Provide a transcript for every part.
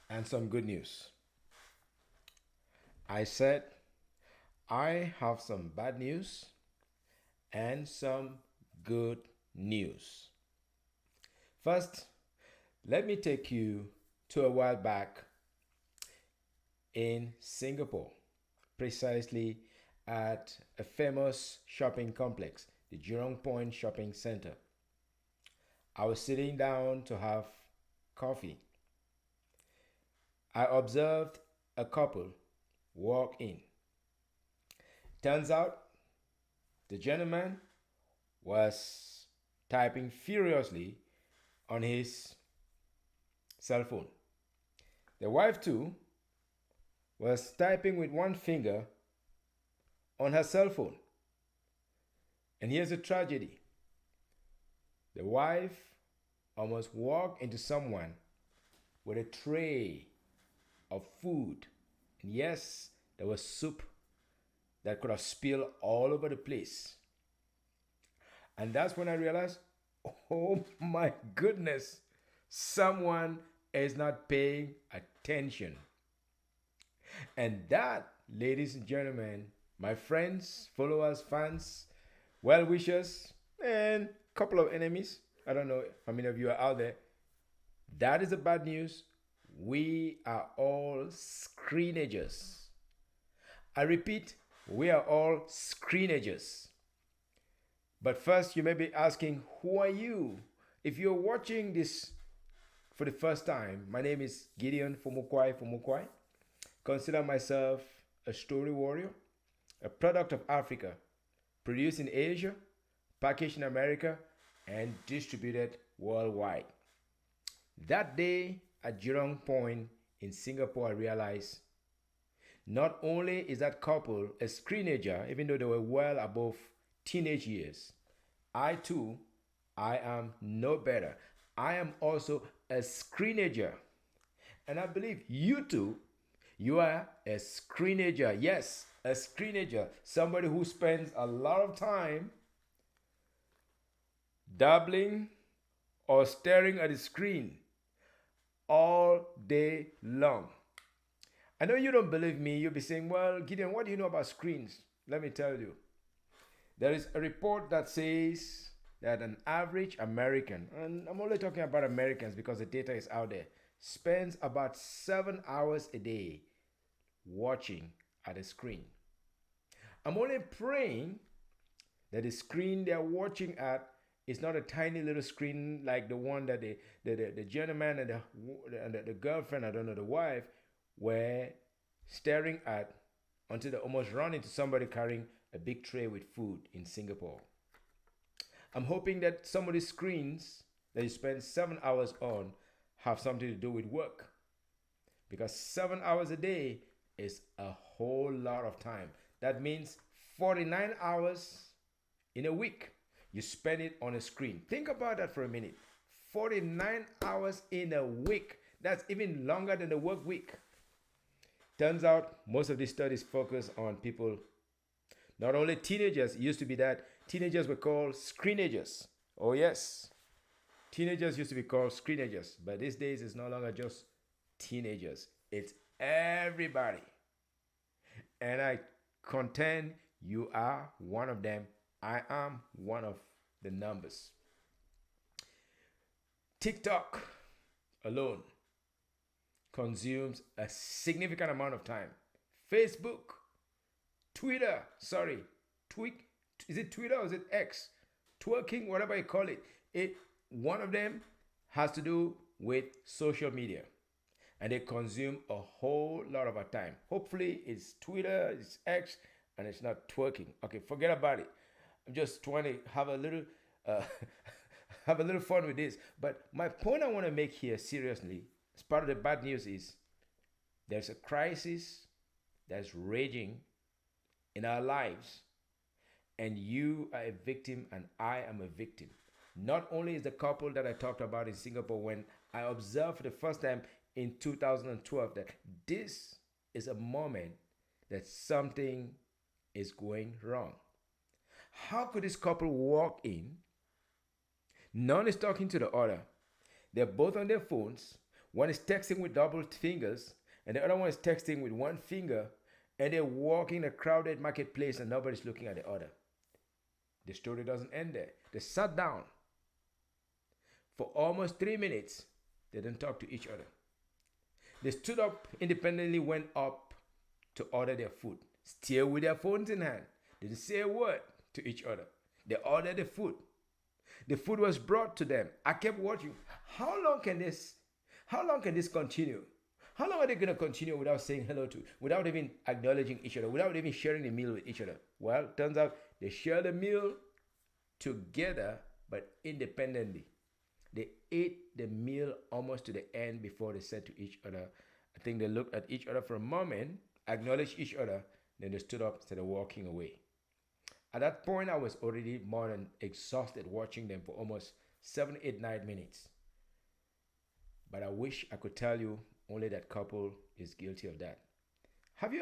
and some good news. I said I have some bad news and some good news. First, let me take you to a while back in Singapore, precisely at a famous shopping complex, the Jurong Point Shopping Center. I was sitting down to have coffee. I observed a couple walk in. Turns out the gentleman was typing furiously on his cell phone. The wife, too, was typing with one finger on her cell phone. And here's a tragedy: the wife almost walked into someone with a tray of food. And yes, there was soup that could have spilled all over the place. And that's when I realized, oh my goodness, someone is not paying attention. And that, ladies and gentlemen, my friends, followers, fans, well wishers, and a couple of enemies, I don't know how many of you are out there, that is the bad news. We are all screenagers. I repeat, we are all screenagers. But first, you may be asking, who are you? If you're watching this for the first time, my name is Gideon Fumukwai. Consider myself a story warrior, a product of Africa, produced in Asia, packaged in America, and distributed worldwide. That day at Jurong Point in Singapore, I realized not only is that couple a screenager, even though they were well above teenage years, I too, I am no better. I am also a screenager. And I believe you too, you are a screenager. Yes, a screenager. Somebody who spends a lot of time dabbling or staring at the screen all day long. I know you don't believe me. You'll be saying, well, Gideon, what do you know about screens? Let me tell you. There is a report that says that an average American, and I'm only talking about Americans because the data is out there, spends about 7 hours a day watching at a screen. I'm only praying that the screen they're watching at is not a tiny little screen like the one that the gentleman and the girlfriend, I don't know, the wife, were staring at until they almost run into somebody carrying a big tray with food in Singapore. I'm hoping that some of the screens that you spend 7 hours on have something to do with work. Because 7 hours a day is a whole lot of time. That means 49 hours in a week. You spend it on a screen. Think about that for a minute. 49 hours in a week. That's even longer than the work week. Turns out most of these studies focus on people, not only teenagers. It used to be that teenagers were called screenagers. Oh yes, teenagers used to be called screenagers. But these days it's no longer just teenagers. It's everybody. And I contend you are one of them. I am one of the numbers. TikTok alone consumes a significant amount of time. Facebook, Twitter, sorry, tweak, is it Twitter or is it X? Twerking, whatever you call it. One of them has to do with social media. And they consume a whole lot of our time. Hopefully it's Twitter, it's X, and it's not twerking. Okay, forget about it. I'm just trying to have a little uh, have a little fun with this. But my point I want to make here seriously, as part of the bad news, is there's a crisis that's raging in our lives, and you are a victim and I am a victim. Not only is the couple that I talked about in Singapore, when I observed for the first time in 2012 that this is a moment that something is going wrong. How could this couple walk in? None is talking to the other. They're both on their phones. One is texting with double fingers, and the other one is texting with one finger, and they're walking a crowded marketplace and nobody's looking at the other. The story doesn't end there. They sat down for almost 3 minutes. They didn't talk to each other. They stood up independently, went up to order their food, still with their phones in hand. They didn't say a word to each other. They ordered the food. The food was brought to them. I kept watching. How long can this continue? How long are they going to continue without saying hello to, without even acknowledging each other, without even sharing the meal with each other? Well, it turns out they share the meal together, but independently. They ate the meal almost to the end before they said to each other, I think they looked at each other for a moment, acknowledged each other, then they stood up, started walking away. At that point, I was already more than exhausted watching them for almost 7, 8, 9 minutes. But I wish I could tell you only that couple is guilty of that. Have you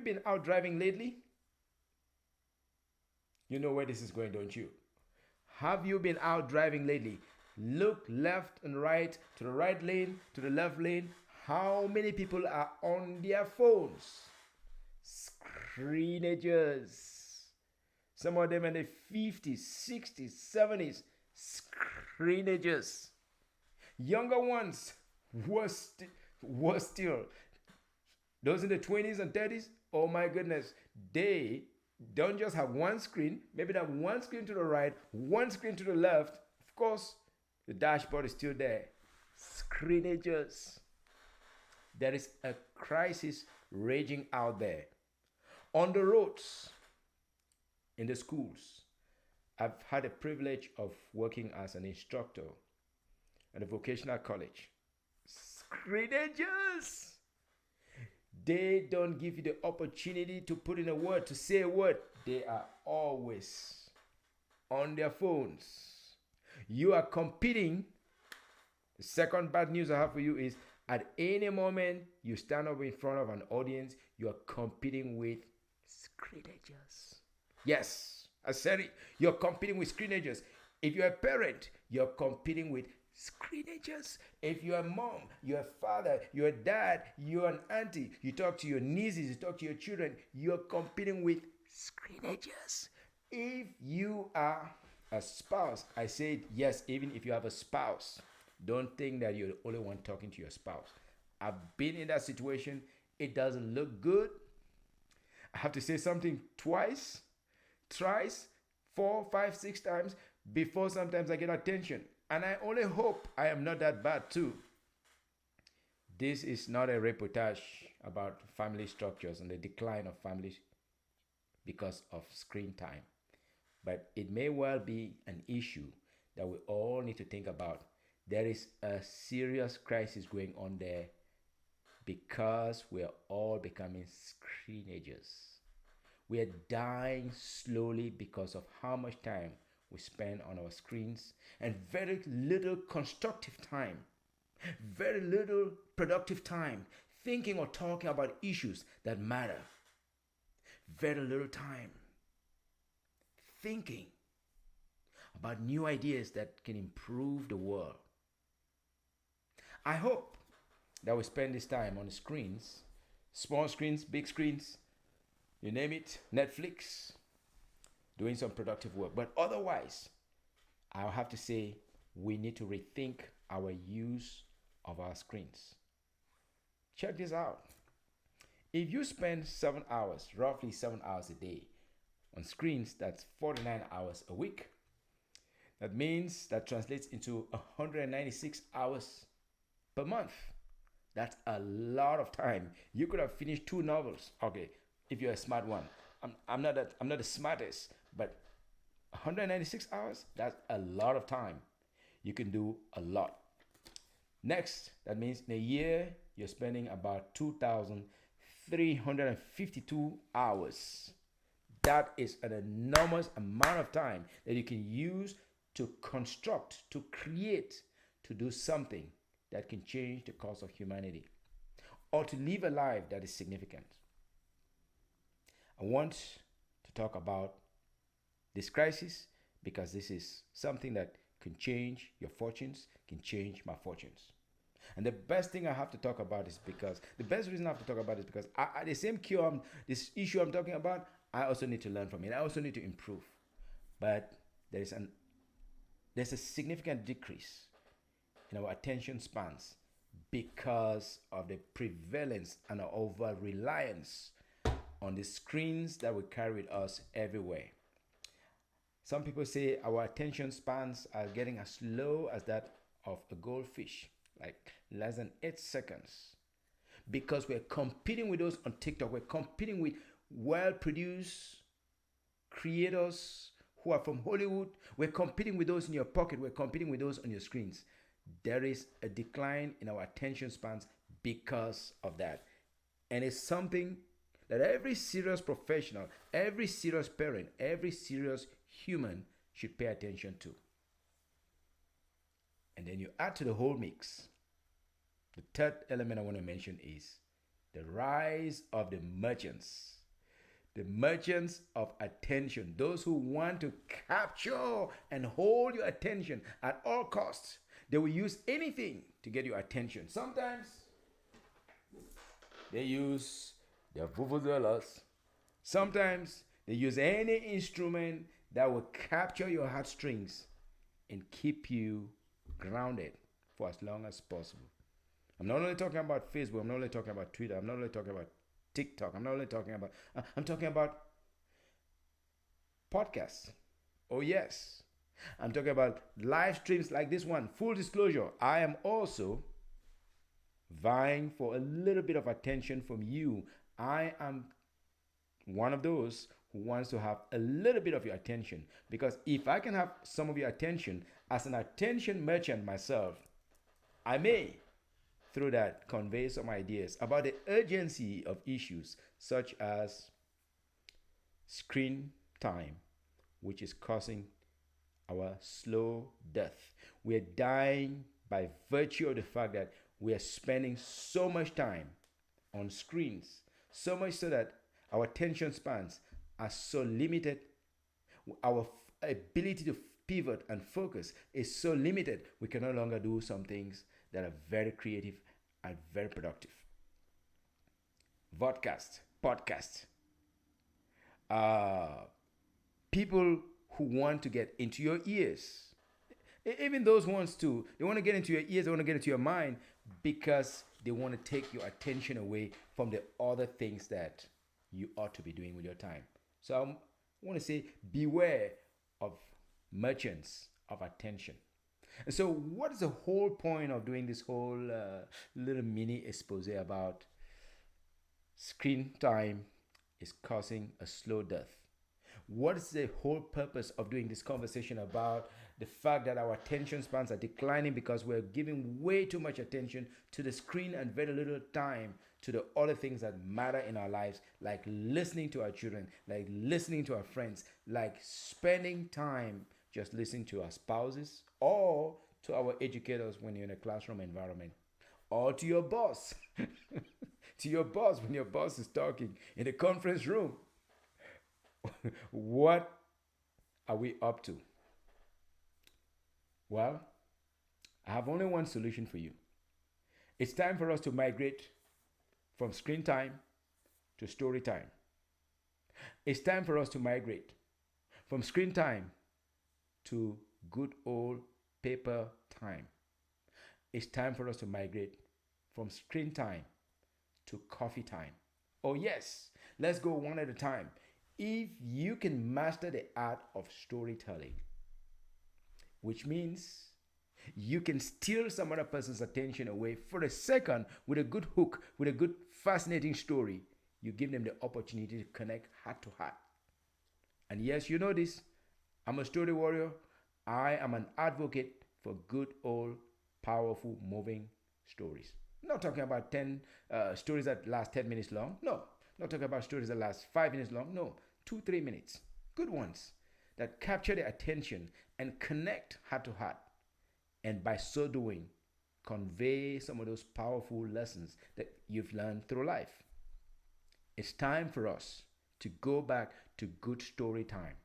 been out driving lately? You know where this is going, don't you? Have you been out driving lately? Look left and right, to the right lane, to the left lane. How many people are on their phones? Screenagers. Some of them in the 50s, 60s, 70s. Screenagers. Younger ones, worse still. Those in the 20s and 30s, oh my goodness, they don't just have one screen. Maybe they have one screen to the right, one screen to the left. Of course, the dashboard is still there. Screenagers. There is a crisis raging out there. On the roads, in the schools, I've had the privilege of working as an instructor at a vocational college. Screenagers. They don't give you the opportunity to put in a word, to say a word. They are always on their phones. You are competing. The second bad news I have for you is at any moment you stand up in front of an audience, you are competing with screenagers. Yes, I said it. You're competing with screenagers. If you're a parent, you're competing with screenagers. If you're a mom, you're a father, you're a dad, you're an auntie, you talk to your nieces, you talk to your children, you're competing with screenagers. If you are a spouse, I said yes, even if you have a spouse, don't think that you're the only one talking to your spouse. I've been in that situation. It doesn't look good. I have to say something twice, thrice, 4, 5, 6 times before sometimes I get attention. And I only hope I am not that bad too. This is not a reportage about family structures and the decline of families because of screen time. But it may well be an issue that we all need to think about. There is a serious crisis going on there because we are all becoming screenagers. We are dying slowly because of how much time we spend on our screens and very little constructive time, very little productive time thinking or talking about issues that matter. Very little time thinking about new ideas that can improve the world. I hope that we spend this time on the screens, small screens, big screens, you name it, Netflix, doing some productive work. But otherwise, I'll have to say we need to rethink our use of our screens. Check this out. If you spend 7 hours, roughly 7 hours a day on screens, that's 49 hours a week. That means that translates into 196 hours per month. That's a lot of time. You could have finished 2 novels. Okay, if you're a smart one. I'm not the smartest, but 196 hours, that's a lot of time. You can do a lot. Next, that means in a year, you're spending about 2,352 hours. That is an enormous amount of time that you can use to construct, to create, to do something that can change the course of humanity or to live a life that is significant. I want to talk about this crisis because this is something that can change your fortunes, can change my fortunes. And the best thing I have to talk about is because the best reason I have to talk about is because the same this issue I'm talking about, I also need to learn from it. I also need to improve. But there is an there's a significant decrease in our attention spans because of the prevalence and our over reliance on the screens that we carry with us everywhere. Some people say our attention spans are getting as low as that of a goldfish, like less than 8 seconds. Because we're competing with those on TikTok, we're competing with well produced creators who are from Hollywood. We're competing with those in your pocket, we're competing with those on your screens. There is a decline in our attention spans because of that. And it's something that every serious professional, every serious parent, every serious human should pay attention to. And then you add to the whole mix. The third element I want to mention is the rise of the merchants. The merchants of attention, those who want to capture and hold your attention at all costs. They will use anything to get your attention. Sometimes they use their vuvuzelas. Sometimes they use any instrument that will capture your heartstrings and keep you grounded for as long as possible. I'm not only talking about Facebook, I'm not only talking about Twitter, I'm not only talking about TikTok, I'm not only talking about, I'm talking about podcasts. Oh, yes. I'm talking about live streams like this one. Full disclosure, I am also vying for a little bit of attention from you. I am one of those who wants to have a little bit of your attention, because if I can have some of your attention as an attention merchant myself, I may through that convey some ideas about the urgency of issues such as screen time, which is causing our slow death. We're dying by virtue of the fact that we are spending so much time on screens, so much so that our attention spans are so limited. Our ability to pivot and focus is so limited, we can no longer do some things that are very creative and very productive. Podcast, people who want to get into your ears. Even those ones too, they want to get into your ears, they want to get into your mind because they want to take your attention away from the other things that you ought to be doing with your time. So I want to say beware of merchants of attention. And so what is the whole point of doing this whole little mini expose about screen time is causing a slow death? What is the whole purpose of doing this conversation about the fact that our attention spans are declining because we're giving way too much attention to the screen and very little time to the other things that matter in our lives, like listening to our children, like listening to our friends, like spending time just listening to our spouses or to our educators when you're in a classroom environment, or to your boss, to your boss when your boss is talking in the conference room. What are we up to? Well, I have only one solution for you. It's time for us to migrate from screen time to story time. It's time for us to migrate from screen time to good old paper time. It's time for us to migrate from screen time to coffee time. Oh, yes, let's go one at a time. If you can master the art of storytelling, which means you can steal some other person's attention away for a second with a good hook, with a good, fascinating story, you give them the opportunity to connect heart to heart. And yes, you know this. I'm a story warrior. I am an advocate for good old, powerful, moving stories. I'm not talking about 10 stories that last 10 minutes long. No. Not talking about stories that last 5 minutes long. No. 2-3 minutes. Good ones that capture the attention and connect heart to heart. And by so doing, convey some of those powerful lessons that you've learned through life. It's time for us to go back to good story time,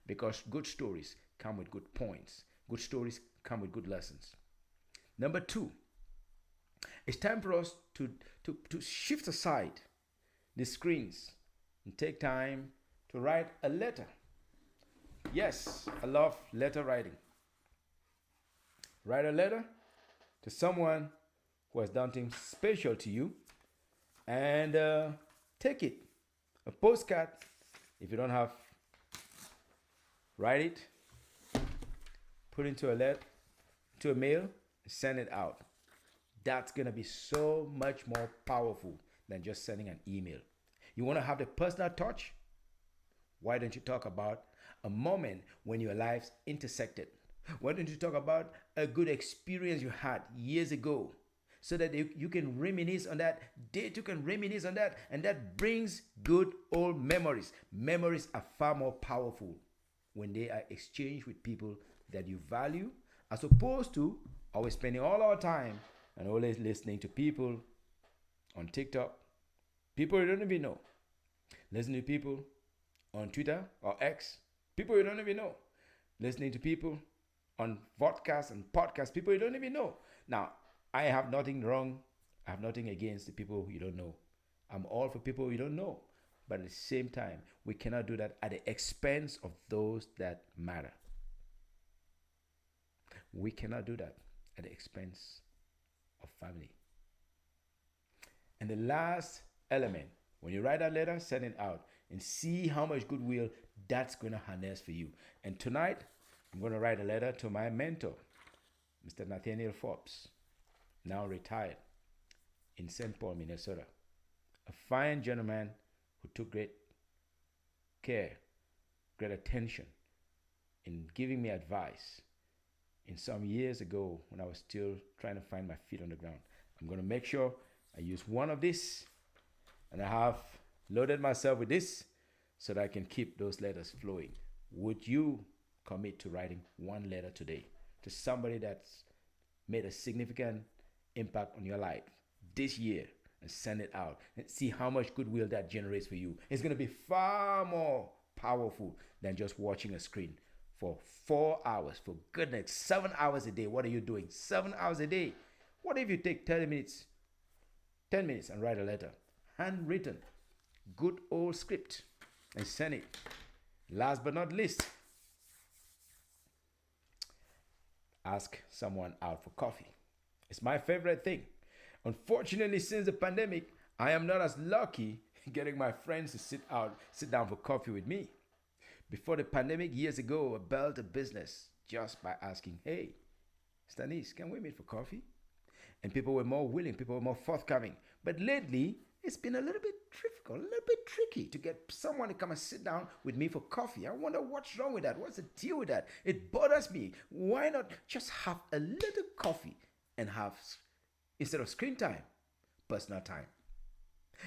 because good stories come with good points. Good stories come with good lessons. Number 2, It's time for us to shift aside the screens and take time to write a letter. Yes, I love letter writing. Write a letter to someone who has done things special to you and take it. A postcard, if you don't have, write it, put it into a letter, to a mail, and send it out. That's gonna be so much more powerful than just sending an email. You wanna have the personal touch? Why don't you talk about a moment when your lives intersected? Why don't you talk about a good experience you had years ago? So that you can reminisce on that date, you can reminisce on that, and that brings good old memories. Memories are far more powerful when they are exchanged with people that you value, as opposed to always spending all our time and always listening to people on TikTok, people you don't even know, listening to people on Twitter or X, people you don't even know, listening to people on podcasts and podcasts, people you don't even know. Now, I have nothing wrong, I have nothing against the people you don't know. I'm all for people you don't know. But at the same time, we cannot do that at the expense of those that matter. We cannot do that at the expense of family. And the last element, when you write that letter, send it out and see how much goodwill that's going to harness for you. And tonight, I'm going to write a letter to my mentor, Mr. Nathaniel Forbes, now retired in St. Paul, Minnesota. A fine gentleman who took great care, great attention in giving me advice in some years ago when I was still trying to find my feet on the ground. I'm going to make sure I use one of this, and I have loaded myself with this so that I can keep those letters flowing. Would you commit to writing one letter today to somebody that's made a significant impact on your life this year, and send it out and see how much goodwill that generates for you? It's going to be far more powerful than just watching a screen for 4 hours. For goodness, 7 hours a day. What are you doing? 7 hours a day. What if you take 30 minutes, 10 minutes and write a letter? Handwritten, good old script, and send it. Last but not least, ask someone out for coffee. It's my favorite thing. Unfortunately, since the pandemic, I am not as lucky getting my friends to sit down for coffee with me. Before the pandemic, years ago, I built a business just by asking, hey, Stanis, can we meet for coffee? And people were more willing, people were more forthcoming. But lately, it's been a little bit difficult, a little bit tricky to get someone to come and sit down with me for coffee. I wonder what's wrong with that. What's the deal with that? It bothers me. Why not just have a little coffee and have, instead of screen time, personal time?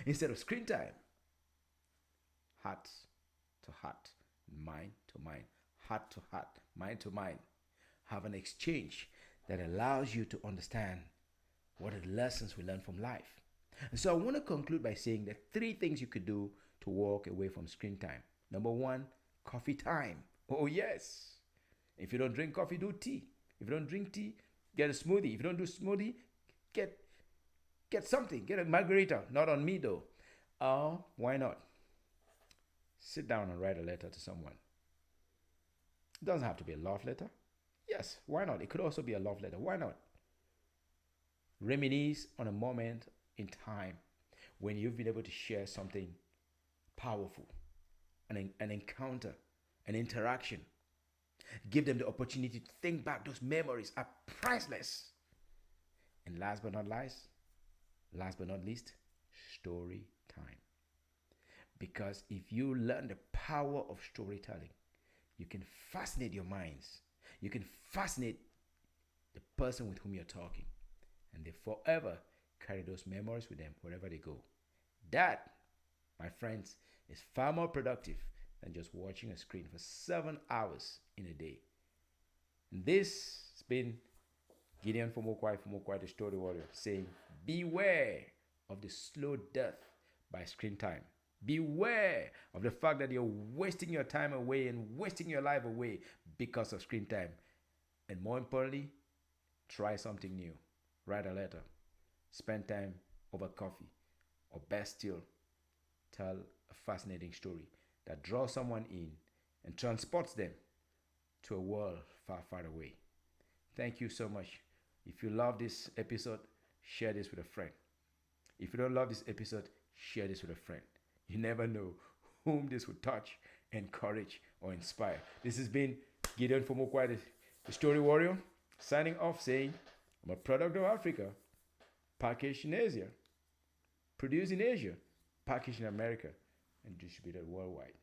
Instead of screen time, heart to heart, mind to mind, heart to heart, mind to mind. Have an exchange that allows you to understand what are the lessons we learn from life. And so I want to conclude by saying that 3 things you could do to walk away from screen time. Number 1, coffee time. Oh yes. If you don't drink coffee, do tea. If you don't drink tea, get a smoothie. If you don't do smoothie, get something. Get a margarita. Not on me though. Why not? Sit down and write a letter to someone. It doesn't have to be a love letter. Yes, why not? It could also be a love letter. Why not? Reminisce on a moment in time when you've been able to share something powerful, an encounter, an interaction. Give them the opportunity to think back. Those memories are priceless. And last but not least, story time. Because if you learn the power of storytelling, you can fascinate your minds. You can fascinate the person with whom you're talking. And they forever carry those memories with them wherever they go. That, my friends, is far more productive than just watching a screen for 7 hours in a day. And this has been Gideon Fomokwai, the story warrior, saying, beware of the slow death by screen time. Beware of the fact that you're wasting your time away and wasting your life away because of screen time. And more importantly, try something new. Write a letter. spend time over coffee, or best still, tell a fascinating story that draws someone in and transports them to a world far, far away. Thank you so much. If you love this episode, share this with a friend. If you don't love this episode, share this with a friend. You never know whom this will touch, encourage, or inspire. This has been Gideon Fomokwai, the Story Warrior, signing off saying, I'm a product of Africa, packaged in Asia, produced in Asia, packaged in America, and distributed worldwide.